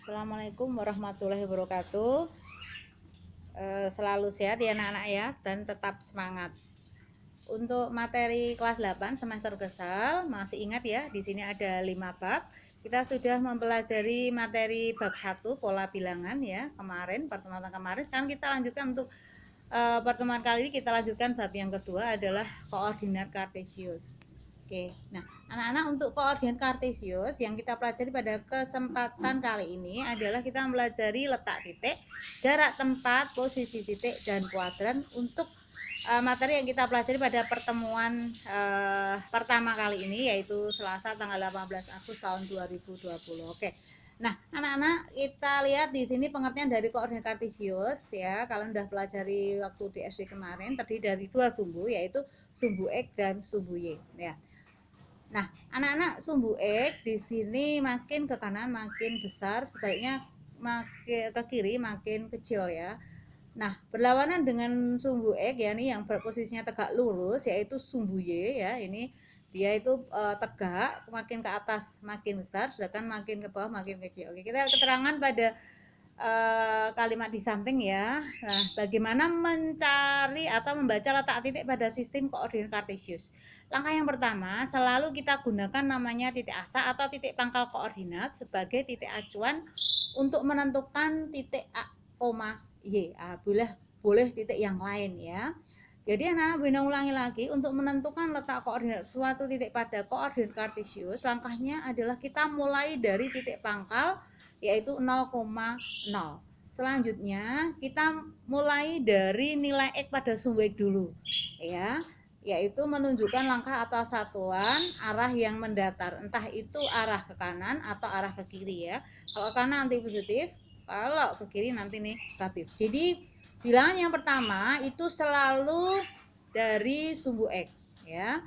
Assalamualaikum warahmatullahi wabarakatuh. Selalu sehat ya anak-anak ya, dan tetap semangat. Untuk materi kelas 8 semester gesal, masih ingat ya, di sini ada 5 bab. Kita sudah mempelajari materi bab 1 pola bilangan ya, pertemuan kemarin. Sekarang kita lanjutkan untuk pertemuan kali ini, kita lanjutkan bab yang kedua adalah koordinat kartesius. Oke, nah anak-anak, untuk koordinat kartesius yang kita pelajari pada kesempatan kali ini adalah kita mempelajari letak titik, jarak tempat, posisi titik, dan kuadran untuk materi yang kita pelajari pada pertemuan pertama kali ini, yaitu Selasa tanggal 18 Agustus tahun 2020. Oke. Nah, anak-anak, kita lihat di sini pengertian dari koordinat kartesius ya. Kalian udah pelajari waktu di SD kemarin, terdiri dari dua sumbu, yaitu sumbu X dan sumbu Y ya. Nah, anak-anak, sumbu X di sini makin ke kanan makin besar, sebaliknya makin ke kiri makin kecil ya. Nah, berlawanan dengan sumbu X ya, ini yang posisinya tegak lurus, yaitu sumbu Y ya. Ini dia itu tegak, makin ke atas makin besar, sedangkan makin ke bawah makin kecil. Oke, kita lihat keterangan pada kalimat di samping ya. Nah, bagaimana mencari atau membaca letak titik pada sistem koordinat kartesius? Langkah yang pertama, selalu kita gunakan namanya titik asal atau titik pangkal koordinat sebagai titik acuan untuk menentukan titik A, Y. Boleh titik yang lain ya. Jadi anak-anak Bina ulangi lagi, untuk menentukan letak koordinat suatu titik pada koordinat kartesius, langkahnya adalah kita mulai dari titik pangkal yaitu 0,0. Selanjutnya kita mulai dari nilai X pada sumbu X dulu ya, yaitu menunjukkan langkah atau satuan arah yang mendatar, entah itu arah ke kanan atau arah ke kiri ya. Kalau kanan nanti positif, kalau ke kiri nanti negatif. Jadi bilangan yang pertama itu selalu dari sumbu X ya.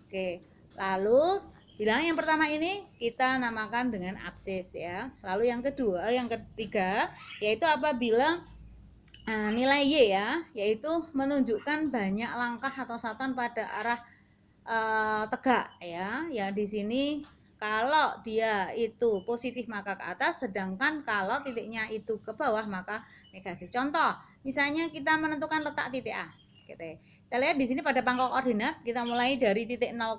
Oke, lalu bilangan yang pertama ini kita namakan dengan absis ya. Lalu yang ketiga yaitu apabila nilai Y ya, yaitu menunjukkan banyak langkah atau satuan pada arah tegak ya. Ya, di sini kalau dia itu positif maka ke atas, sedangkan kalau titiknya itu ke bawah maka negatif. Contoh, misalnya kita menentukan letak titik A. Kita lihat di sini pada pangkal koordinat, kita mulai dari titik 0,0.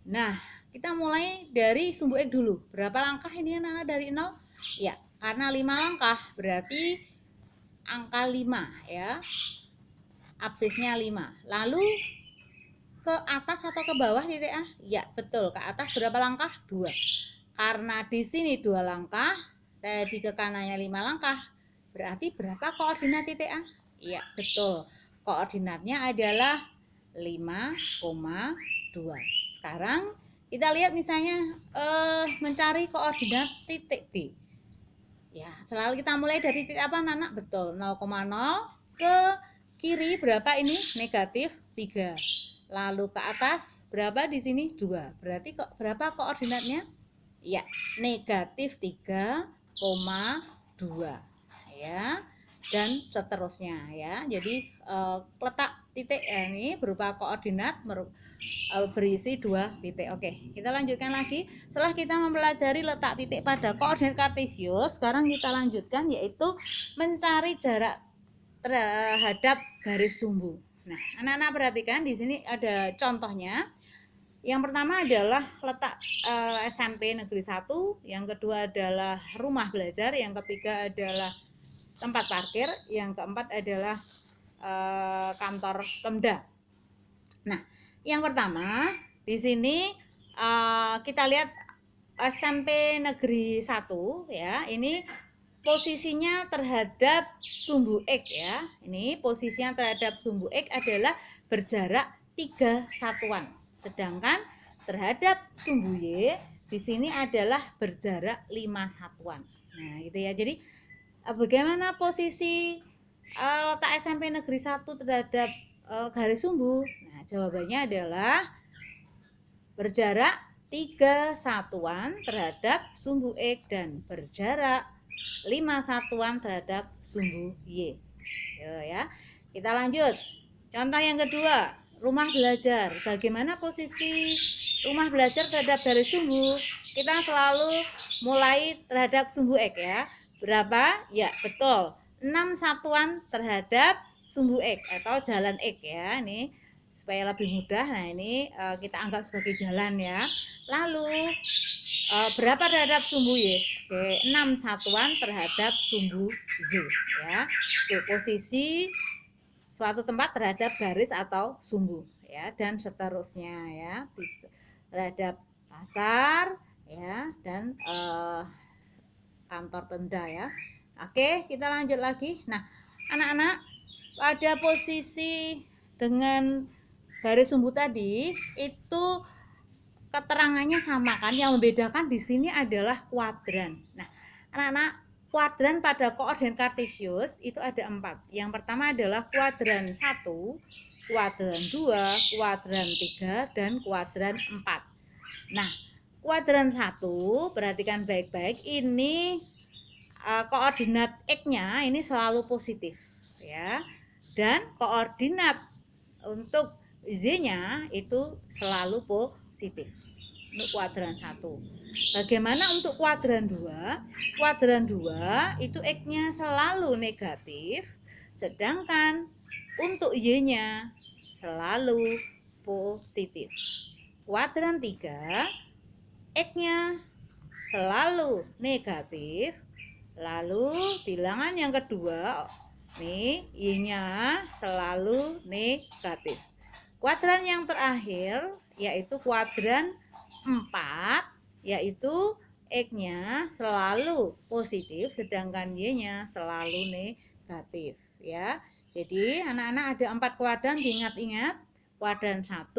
Nah, kita mulai dari sumbu X dulu. Berapa langkah ini anak-anak dari 0? Ya, karena 5 langkah berarti angka 5 ya. Absisnya 5. Lalu ke atas atau ke bawah titik A? Ya, betul. Ke atas berapa langkah? 2. Karena di sini 2 langkah, di ke kanannya 5 langkah. Berarti berapa koordinat titik A? Ya, betul. Koordinatnya adalah 5,2. Sekarang kita lihat misalnya mencari koordinat titik B. Ya, selalu kita mulai dari titik apa, Nana? Betul, 0,0 ke kiri berapa ini? Negatif 3. Lalu ke atas berapa di sini? 2. Berarti berapa koordinatnya? Ya, negatif 3,2 ya. Dan seterusnya ya. Jadi letak titik ini berupa koordinat berisi 2 titik. Oke, kita lanjutkan lagi. Setelah kita mempelajari letak titik pada koordinat kartesius, sekarang kita lanjutkan yaitu mencari jarak terhadap garis sumbu. Nah, anak-anak perhatikan di sini ada contohnya. Yang pertama adalah letak SMP Negeri 1, yang kedua adalah rumah belajar, yang ketiga adalah tempat parkir, yang keempat adalah kantor Pemda. Nah, yang pertama di sini kita lihat SMP Negeri 1 ya. Ini posisinya terhadap sumbu X ya. Ini posisinya terhadap sumbu X adalah berjarak 3 satuan. Sedangkan terhadap sumbu Y di sini adalah berjarak 5 satuan. Nah, gitu ya. Jadi bagaimana posisi letak SMP Negeri 1 terhadap garis sumbu? Nah, jawabannya adalah berjarak 3 satuan terhadap sumbu X dan berjarak 5 satuan terhadap sumbu Y. Ya, kita lanjut. Contoh yang kedua, rumah belajar. Bagaimana posisi rumah belajar terhadap garis sumbu? Kita selalu mulai terhadap sumbu X ya. Berapa? Ya, betul. 6 satuan terhadap sumbu X atau jalan X ya. Ini supaya lebih mudah. Nah, ini kita anggap sebagai jalan ya. Lalu berapa terhadap sumbu Y? Oke, 6 satuan terhadap sumbu Z ya. Oke, posisi suatu tempat terhadap garis atau sumbu ya, dan seterusnya ya, bisa terhadap pasar ya, dan kantor Pemda ya. Oke, kita lanjut lagi. Nah, anak-anak, pada posisi dengan garis sumbu tadi itu keterangannya sama kan, yang membedakan di sini adalah kuadran. Nah, anak-anak, kuadran pada koordinat kartesius itu ada 4. Yang pertama adalah kuadran 1, kuadran 2, kuadran 3, dan kuadran 4. Nah, kuadran 1, perhatikan baik-baik, ini koordinat X-nya ini selalu positif ya. Dan koordinat untuk Z-nya itu selalu positif untuk kuadran 1. Bagaimana untuk kuadran 2? Kuadran 2 itu X-nya selalu negatif, sedangkan untuk Y-nya selalu positif. Kuadran 3 X-nya selalu negatif, lalu bilangan yang kedua nih Y-nya selalu negatif. Kuadran yang terakhir yaitu kuadran 4, yaitu X-nya selalu positif sedangkan Y-nya selalu negatif ya. Jadi anak-anak ada 4 kuadran, diingat-ingat. Kuadran 1,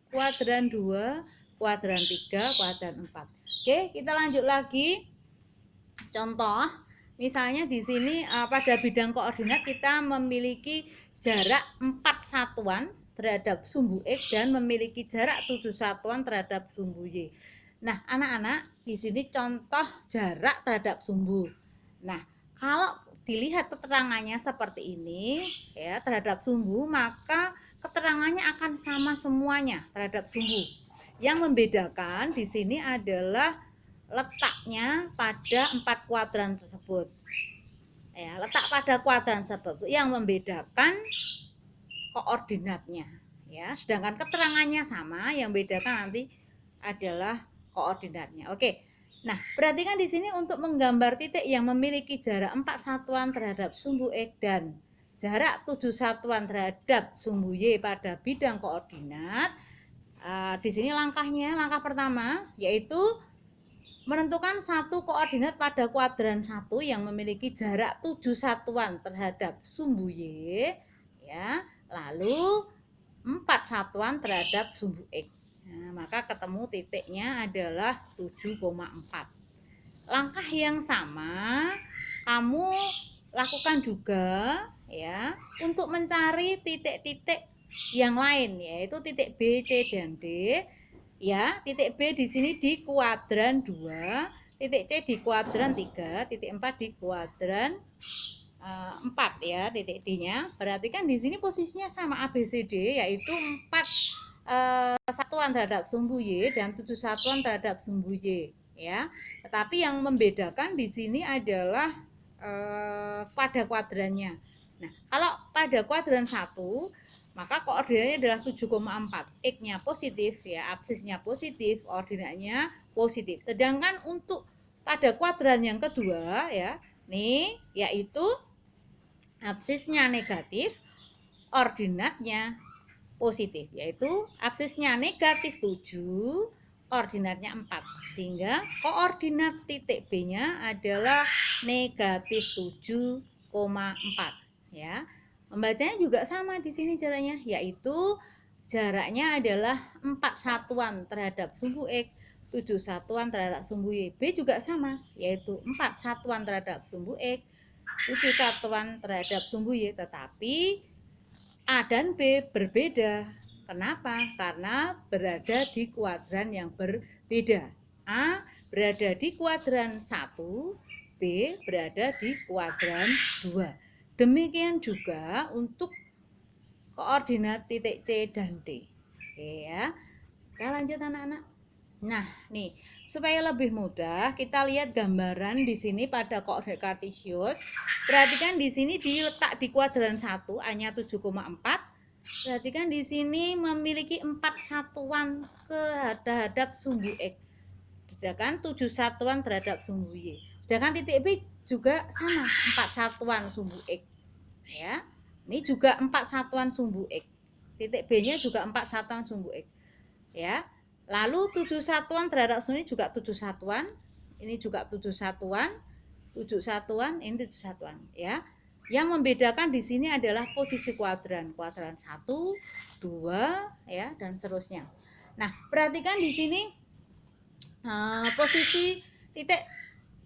kuadran 2, kuadran 3, kuadran 4. Oke, kita lanjut lagi. Contoh, misalnya di sini pada bidang koordinat kita memiliki jarak 4 satuan terhadap sumbu X dan memiliki jarak 7 satuan terhadap sumbu Y. Nah, anak-anak, di sini contoh jarak terhadap sumbu. Nah, kalau dilihat keterangannya seperti ini ya terhadap sumbu, maka keterangannya akan sama semuanya terhadap sumbu. Yang membedakan di sini adalah letaknya pada 4 kuadran tersebut. Ya, letak pada kuadran tersebut yang membedakan koordinatnya. Ya, sedangkan keterangannya sama, yang bedakan nanti adalah koordinatnya. Oke. Nah, perhatikan di sini untuk menggambar titik yang memiliki jarak 4 satuan terhadap sumbu X dan jarak 7 satuan terhadap sumbu Y pada bidang koordinat. Di sini langkahnya, langkah pertama yaitu menentukan satu koordinat pada kuadran 1 yang memiliki jarak 7 satuan terhadap sumbu Y ya, lalu 4 satuan terhadap sumbu X. Nah, maka ketemu titiknya adalah 7,4. Langkah yang sama kamu lakukan juga ya untuk mencari titik-titik yang lain, yaitu titik B, C, dan D. Ya, titik B di sini di kuadran 2, titik C di kuadran 3, titik 4 di kuadran 4 ya, titik D-nya. Perhatikan di sini posisinya sama ABCD, yaitu 4 satuan terhadap sumbu Y dan 7 satuan terhadap sumbu Y ya. Tetapi yang membedakan di sini adalah pada kuadrannya. Nah, kalau pada kuadran 1 maka koordinatnya adalah 7,4. X-nya positif ya, absisnya positif, koordinatnya positif. Sedangkan untuk pada kuadran yang kedua ya, nih yaitu absisnya negatif, koordinatnya positif, yaitu absisnya negatif 7, koordinatnya 4. Sehingga koordinat titik B-nya adalah negatif 7,4 ya. Membacanya juga sama di sini caranya, yaitu jaraknya adalah 4 satuan terhadap sumbu X, 7 satuan terhadap sumbu Y. B juga sama, yaitu 4 satuan terhadap sumbu X, 7 satuan terhadap sumbu Y. Tetapi A dan B berbeda. Kenapa? Karena berada di kuadran yang berbeda. A berada di kuadran 1, B berada di kuadran 2. Demikian juga untuk koordinat titik C dan D. Oke ya. Kita lanjut anak-anak. Nah, nih, supaya lebih mudah kita lihat gambaran di sini pada koordinat kartesius. Perhatikan di sini diletak di kuadran 1, A-nya 7,4. Perhatikan di sini memiliki 4 satuan terhadap sumbu X. Sedangkan 7 satuan terhadap sumbu Y. Sedangkan titik B juga sama, 4 satuan sumbu X. Ya. Ini juga 4 satuan sumbu X. Titik B-nya juga 4 satuan sumbu X. Ya. Lalu 7 satuan terhadap sini juga 7 satuan. Ini juga 7 satuan. 7 satuan, ini 7 satuan ya. Yang membedakan di sini adalah posisi kuadran. Kuadran 1, 2 ya dan seterusnya. Nah, perhatikan di sini posisi titik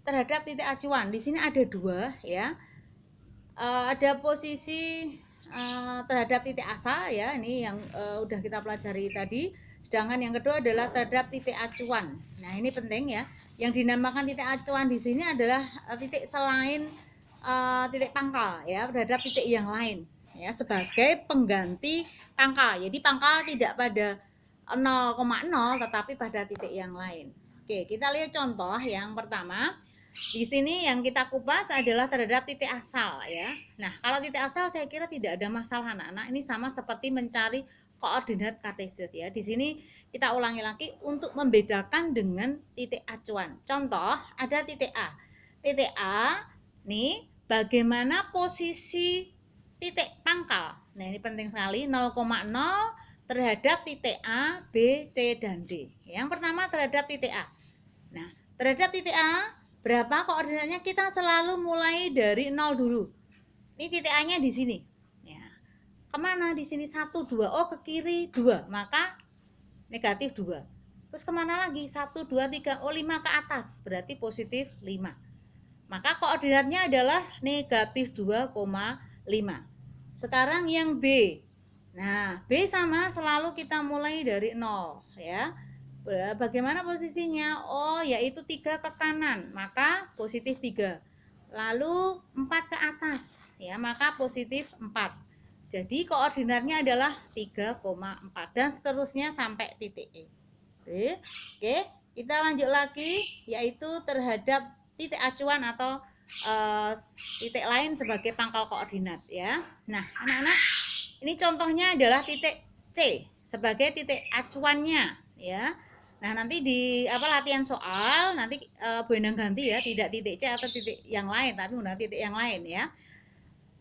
terhadap titik acuan. Di sini ada 2 ya. Ada posisi terhadap titik asal ya, ini yang udah kita pelajari tadi. Sedangkan yang kedua adalah terhadap titik acuan. Nah, ini penting ya. Yang dinamakan titik acuan di sini adalah titik selain titik pangkal ya, terhadap titik yang lain ya, sebagai pengganti pangkal. Jadi pangkal tidak pada 0,0 tetapi pada titik yang lain. Oke, kita lihat contoh yang pertama. Di sini yang kita kupas adalah terhadap titik asal ya. Nah, kalau titik asal saya kira tidak ada masalah anak-anak. Ini sama seperti mencari koordinat kartesius ya. Di sini kita ulangi lagi untuk membedakan dengan titik acuan. Contoh, ada titik A. Titik A nih, bagaimana posisi titik pangkal? Nah, ini penting sekali, 0,0 terhadap titik A, B, C dan D. Yang pertama terhadap titik A. Nah, terhadap titik A berapa koordinatnya? Kita selalu mulai dari 0 dulu. Ini titik A-nya di sini. Kemana di sini? 1, 2. Oh, ke kiri 2, maka negatif 2. Terus kemana lagi? 1, 2, 3. Oh, 5 ke atas, berarti positif 5. Maka koordinatnya adalah negatif 2,5. Sekarang yang B. Nah, B sama, selalu kita mulai dari 0 ya. Bagaimana posisinya? Oh, yaitu 3 ke kanan, maka positif 3. Lalu 4 ke atas ya, maka positif 4. Jadi koordinatnya adalah 3,4 dan seterusnya sampai titik E. Oke, kita lanjut lagi, yaitu terhadap titik acuan atau titik lain sebagai pangkal koordinat ya. Nah, anak-anak, ini contohnya adalah titik C sebagai titik acuannya ya. Nah, nanti di latihan soal nanti Bu Endang ganti ya, tidak titik C atau titik yang lain, tapi udah titik yang lain ya.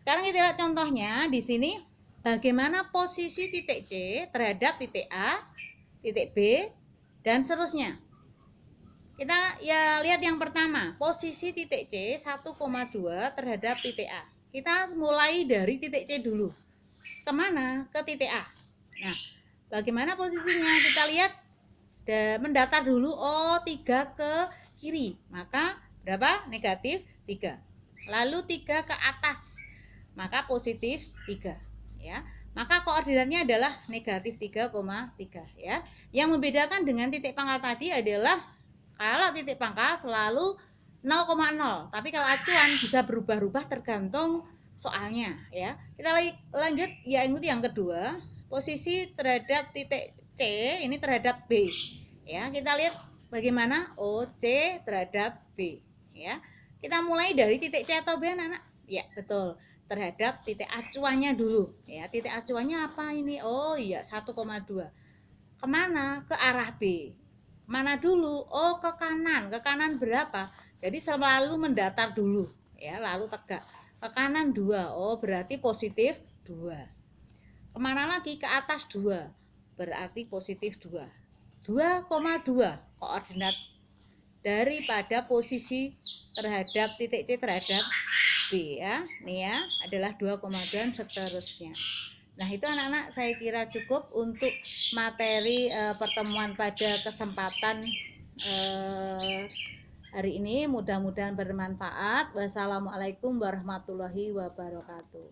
Sekarang kita lihat contohnya di sini, bagaimana posisi titik C terhadap titik A, titik B, dan seterusnya. Kita ya lihat yang pertama, posisi titik C 1,2 terhadap titik A. Kita mulai dari titik C dulu. Kemana? Ke titik A. Nah, bagaimana posisinya? Kita lihat mendatar dulu. Oh, 3 ke kiri. Maka berapa? Negatif 3. Lalu 3 ke atas, maka positif 3 ya. Maka koordinatnya adalah negatif 3,3 ya. Yang membedakan dengan titik pangkal tadi adalah kalau titik pangkal selalu 0,0, tapi kalau acuan bisa berubah-ubah tergantung soalnya ya. Kita lanjut yang kedua, posisi terhadap titik C ini terhadap B ya. Kita lihat bagaimana C terhadap B ya. Kita mulai dari titik C atau B anak-anak? Ya, betul. Terhadap titik acuannya dulu ya. Titik acuannya apa ini? Oh iya, 1,2. Kemana? Ke arah B. Mana dulu? Oh, ke kanan. Ke kanan berapa? Jadi selalu mendatar dulu ya, lalu tegak. Ke kanan 2. Oh, berarti positif 2. Kemana lagi? Ke atas 2. Berarti positif 2. 2,2 koordinat daripada posisi terhadap titik C terhadap B ya. Nih ya, adalah 2,2 dan seterusnya. Nah, itu anak-anak saya kira cukup untuk materi pertemuan pada kesempatan hari ini. Mudah-mudahan bermanfaat. Wassalamualaikum warahmatullahi wabarakatuh.